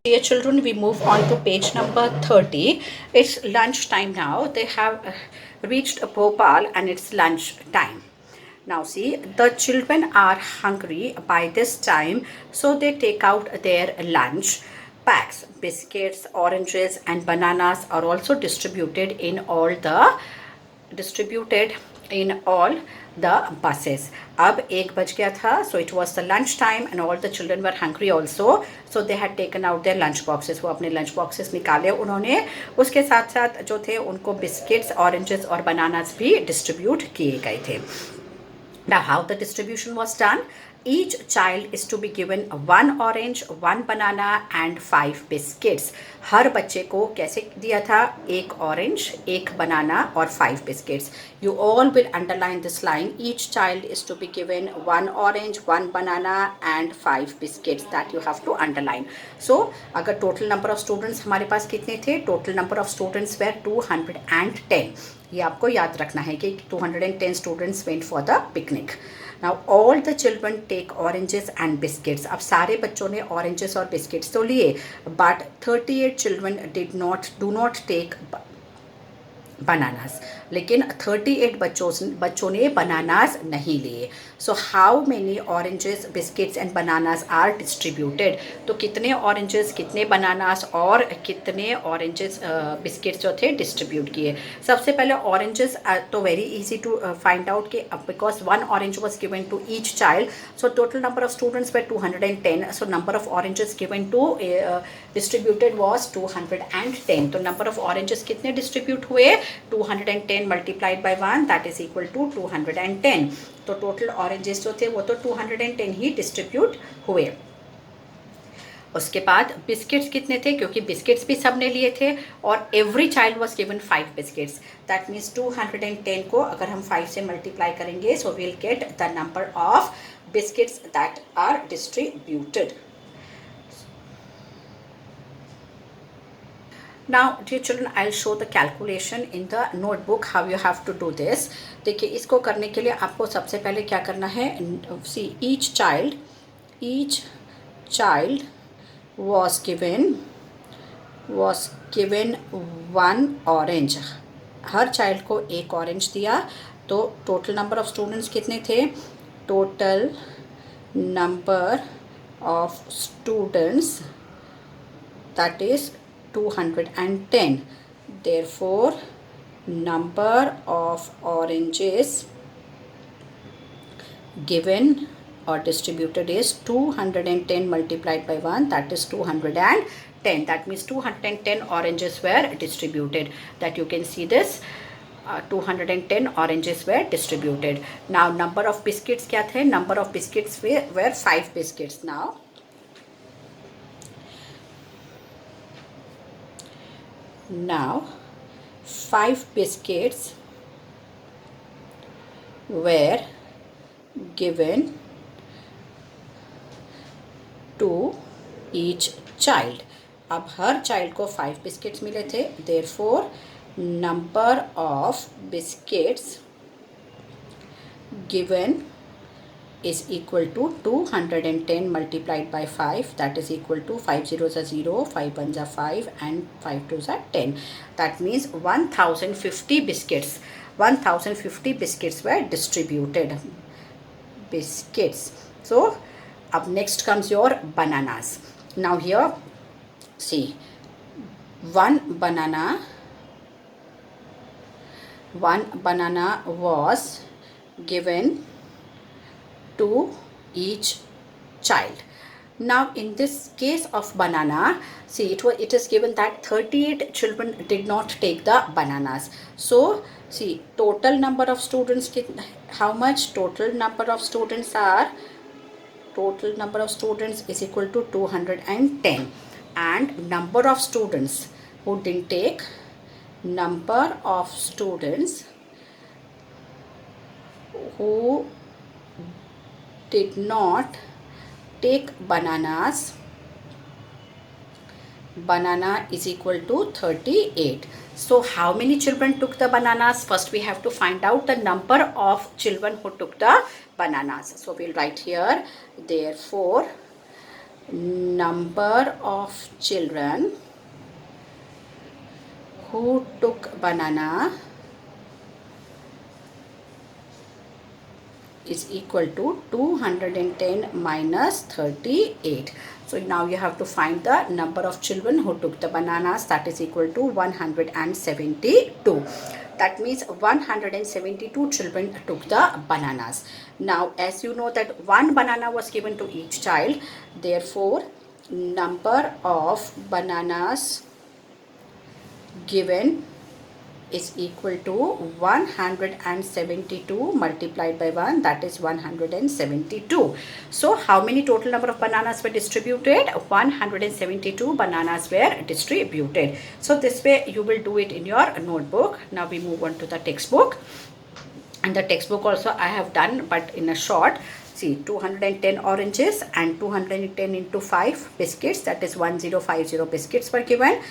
Dear children, we move on to page number 30. It's lunch time now. They have reached Bhopal and it's lunch time. Now see, the children are hungry by this time, so they take out their lunch packs. Biscuits, oranges and bananas are also distributed in all the buses. अब 1 बज गया था, so it was the lunch time and all the children were hungry also, so they had taken out their lunch boxes. वो अपने lunch boxes निकाले उन्होंने, उसके साथ साथ जो थे उनको बिस्किट्स, ऑरेंजेस और बनानास भी डिस्ट्रीब्यूट किए गए थे. Now, how the distribution was done? Each child is to be given 1 orange, 1 banana and 5 biscuits. हर बच्चे को कैसे दिया था? 1 orange, 1 banana और 5 biscuits. You all will underline this line. Each child is to be given 1 orange, 1 banana and 5 biscuits. That you have to underline. So, अगर total number of students हमारे पास कितने थे? Total number of students were 210. ये आपको याद रखना है कि 210 students went for the picnic. Now all the children take oranges and biscuits. अब सारे बच्चों ने oranges और biscuits तो लिए, but 38 children do not take bananas. लेकिन 38 बच्चों ने bananas नहीं लिए. So how many oranges, biscuits and bananas are distributed? तो कितने oranges, कितने bananas और कितने oranges, biscuits जो थे distribute किए? सबसे पहले oranges तो very easy to find out कि because 1 orange was given to each child, so total number of students were 210. So number of oranges given to distributed was 210. तो number of oranges कितने distribute हुए? 210 multiplied by 1, that is equal to 210. तो total oranges जो थे वो तो 210 ही distribute हुए. उसके बाद बिस्किट्स कितने थे? क्योंकि बिस्किट्स भी सब ने लिए थे और every child was given 5 biscuits. That means 210 को अगर हम 5 से मल्टीप्लाई करेंगे, so we'll get the number of biscuits that are distributed. Now, dear children, I'll show the calculation in the notebook how you have to do this. देखिए, इसको करने के लिए आपको सबसे पहले क्या करना है? See, each child was given 1 orange. Her child को 1 orange दिया. तो total number of students कितने थे? Total number of students, that is 210. Therefore, number of oranges given or distributed is 210 multiplied by 1, that is 210. That means 210 oranges were distributed. That you can see this. 210 oranges were distributed. Now, number of biscuits क्या थे? Number of biscuits were 5 biscuits. Now 5 biscuits were given to each child. अब हर child को 5 biscuits मिले थे. Therefore, number of biscuits given is equal to 210 multiplied by 5, that is equal to 5 zeros are 0, 5 ones are 5 and 5 twos are 10. That means 1050 biscuits were distributed. So up next comes your bananas. Now here see, one banana was given to each child. Now in this case of banana, see, it is given that 38 children did not take the bananas. So see, total number of students, how much? Total number of students is equal to 210, and number of students who didn't take, number of students who did not take bananas, banana is equal to 38. So how many children took the bananas? First we have to find out the number of children who took the bananas. So we'll write here, therefore number of children who took banana is equal to 210 minus 38. So now you have to find the number of children who took the bananas. That is equal to 172. That means 172 children took the bananas. Now as you know that one banana was given to each child, therefore number of bananas given is equal to 172 multiplied by 1, that is 172. So how many total number of bananas were distributed? 172 bananas were distributed. So this way you will do it in your notebook. Now we move on to the textbook. And the textbook also I have done, but in a short. See, 210 oranges and 210 into 5 biscuits, that is 1050 biscuits were given,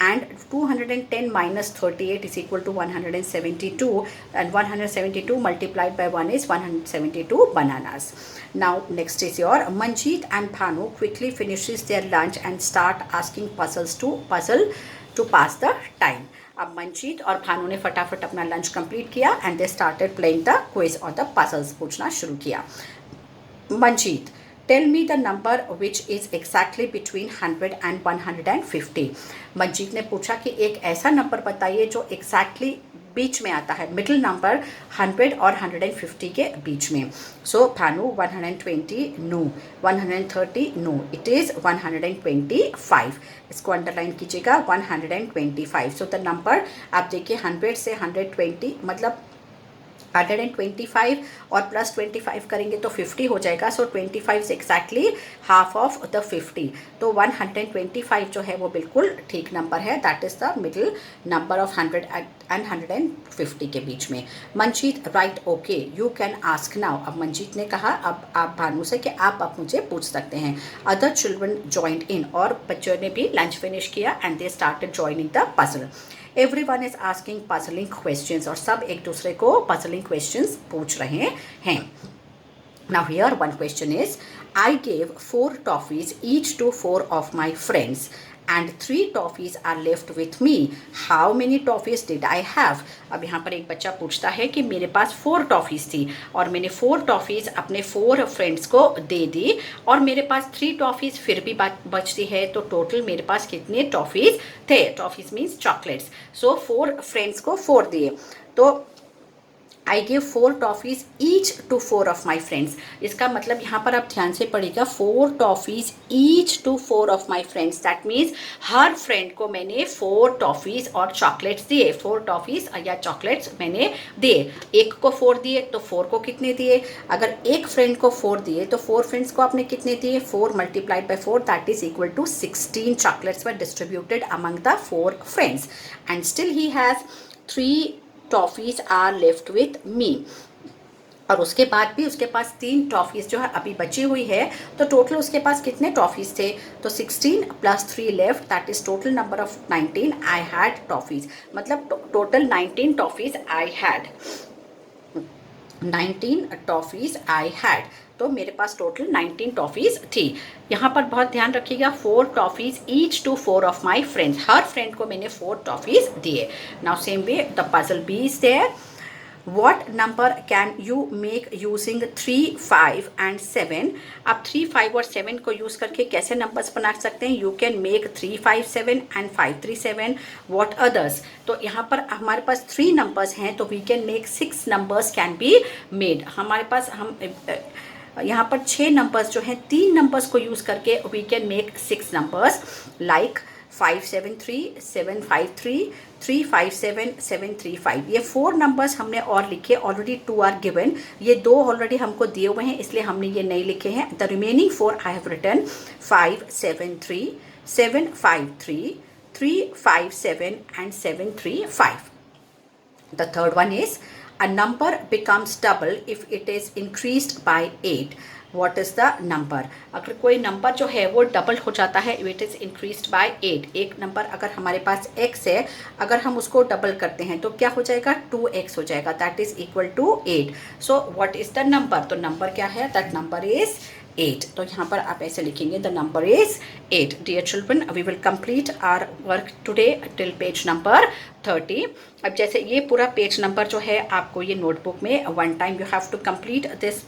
and 210 minus 38 is equal to 172, and 172 multiplied by 1 is 172 bananas. Now next is your Manjeet and Bhanu quickly finishes their lunch and start asking puzzle to pass the time. अब मंजीत और भानु ने फटाफट अपना lunch complete किया and they started playing the quiz और the puzzles पूछना शुरू किया. Manjeet, tell me the number which is exactly between 100 and 150. Manjeet ने पूछा कि एक ऐसा नंबर बताइए जो एग्जैक्टली बीच में आता है, मिडिल नंबर 100 और 150 के बीच में. So Bhanu 120 no, 130 no, it is 125. इसको अंडरलाइन कीजिएगा 125. सो द नंबर आप देखिए 100 से 120 मतलब 125 और प्लस 25 करेंगे तो 50 हो जाएगा. सो 25 is exactly half of the 50. तो 125 जो है वो बिल्कुल ठीक नंबर है. That is the middle number of 100 and 150 के बीच में. Manjeet right okay you can ask now. अब मंजीत ने कहा अब आप भानु से कि आप मुझे पूछ सकते हैं. अदर चिल्ड्रन जॉइंड इन, और बच्चों ने भी लंच फिनिश किया and they started joining the puzzle. Everyone is asking puzzling questions, और सब एक दूसरे को पजलिंग क्वेश्चंस पूछ रहे हैं. Now here one question is I gave 4 toffees each to 4 of my friends and 3 toffees are left with me. How many toffees did I have? अब यहाँ पर एक बच्चा पूछता है कि मेरे पास 4 टॉफ़ीज़ थी और मैंने 4 टॉफ़ीज़ अपने 4 फ्रेंड्स को दे दी और मेरे पास 3 टॉफ़ीज़ फिर भी बचती है. तो टोटल मेरे पास कितने टॉफ़ीज़ थे? Toffees means chocolates. So 4 friends को 4 दिए. तो I gave 4 toffees each to 4 of my friends. इसका मतलब यहाँ पर आप ध्यान से पढ़िएगा 4 toffees each to 4 of my friends. That means her friend को मैंने 4 टॉफ़ीज़ और चॉकलेट्स दिए. 4 टॉफ़ीज़ या चॉकलेट्स मैंने दिए. एक को 4 दिए तो 4 को कितने दिए? अगर एक फ्रेंड को 4 दिए तो 4 फ्रेंड्स को आपने कितने दिए? 4 multiplied by 4 that is equal to 16 chocolates were distributed among the 4 friends and still he has 3 toffees are left with me. और उसके बाद भी उसके पास 3 टॉफ़ीज़ जो है अभी बची हुई है. तो टोटल उसके पास कितने टॉफ़ीज़ थे? तो 16 plus 3 left that is total number of 19 I had toffees. मतलब total 19 toffees I had. 19 toffees I had. तो मेरे पास टोटल 19 टॉफ़ीज़ थी. यहाँ पर बहुत ध्यान रखिएगा 4 toffees each to 4 of my friends. हर फ्रेंड को मैंने 4 टॉफ़ीज़ दिए. Now same way the puzzle B is there. What number can you make using 3, 5 and 7? आप 3, 5 और 7 को यूज़ करके कैसे नंबर्स बना सकते हैं? You can make 3, 5, 7 and 5, 3, 7. What others? तो यहाँ पर हमारे पास 3 नंबर्स हैं तो we can make 6 numbers can be made. हमारे पास यहाँ पर 6 नंबर्स जो हैं 3 नंबर्स को यूज़ करके we can make 6 numbers like 573, 753, 357, 735. ये 4 नंबर्स हमने और लिखे. Already 2 are given. ये 2 ऑलरेडी हमको दिए हुए हैं इसलिए हमने ये नहीं लिखे हैं. The remaining 4 I have written 573, 753, 357 and 735. The third one is a number becomes double if it is increased by 8. What is the number? अगर कोई नंबर जो है वो डबल हो जाता है it is increased by 8. एक नंबर अगर हमारे पास x है, अगर हम उसको डबल करते हैं तो क्या हो जाएगा? 2x हो जाएगा. That is equal to 8. So what is the number? तो नंबर क्या है? That number is 8. तो यहाँ पर आप ऐसे लिखेंगे the number is 8. Dear children, we will complete our work today till page number 30. अब जैसे ये पूरा पेज नंबर जो है आपको ये नोटबुक में one time you have to complete this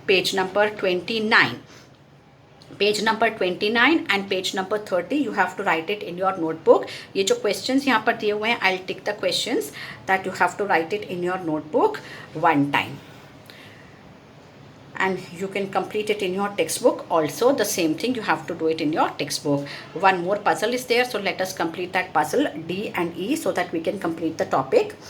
page number 29. Page number 29 and page number 30 you have to write it in your notebook. ये जो क्वेश्चंस यहाँ पर दिए हुए हैं, I will tick the questions that you have to write it in your notebook one time. And you can complete it in your textbook also. The same thing, you have to do it in your textbook. One more puzzle is there, so let us complete that puzzle D and E so that we can complete the topic.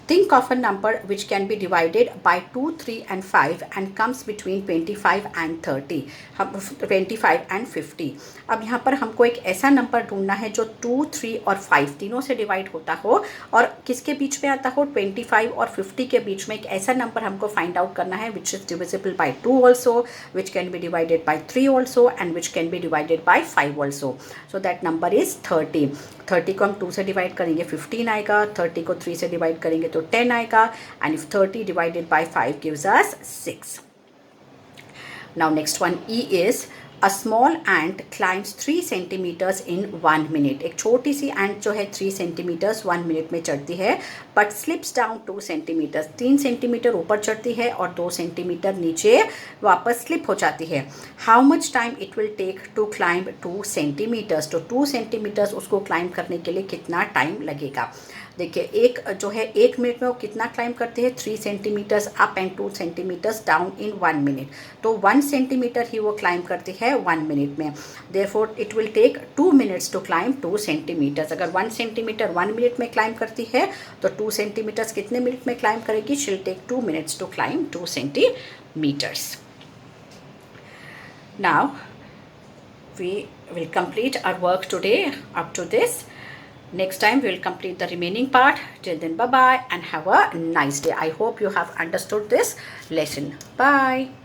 Think of a number which can be divided by 2, 3 and 5 and comes between 25 and 30. 25 and 50. अब यहाँ पर हमको एक ऐसा number ढूंढना है जो 2, 3 और 5 तीनों से डिवाइड होता हो और किसके बीच में आता हो, 25 और 50 के बीच में एक ऐसा नंबर हमको फाइंड आउट करना है which is divisible by 2 also, which can be divided by 3 also and which can be divided by 5 also. So that number is 30. 30 को हम 2 से डिवाइड करेंगे 15 आएगा, 30 को 3 से डिवाइड करेंगे तो 10 आएगा, and if 30 divided by 5 gives us 6. Now next one E is a small ant climbs 3 centimetres in 1 minute. एक छोटी सी एंट जो है 3 सेंटीमीटर्स 1 मिनट में चढ़ती है, but slips down 2 centimetres. 3 centimetre ऊपर चढ़ती है और 2 सेंटीमीटर नीचे वापस स्लिप हो जाती है. How much time it will take to climb 2 centimetres. तो 2 सेंटीमीटर्स उसको क्लाइंब करने के लिए कितना टाइम लगेगा. देखिए एक जो है 1 मिनट में वो कितना क्लाइंब करते हैं, 3 centimetres up and 2 centimetres down in 1 minute. तो 1 सेंटीमीटर ही वो क्लाइंब करती है 1 मिनट में. Therefore it will take 2 minutes to climb 2 centimetres. अगर 1 सेंटीमीटर 1 मिनट में क्लाइंब करती है तो 2 सेंटीमीटर्स कितने मिनट में क्लाइंब करेगी, she will take 2 minutes to climb 2 centimetres. Now we will complete our work today up to this. Next time we will complete the remaining part. Till then, bye bye and have a nice day. I hope you have understood this lesson. Bye.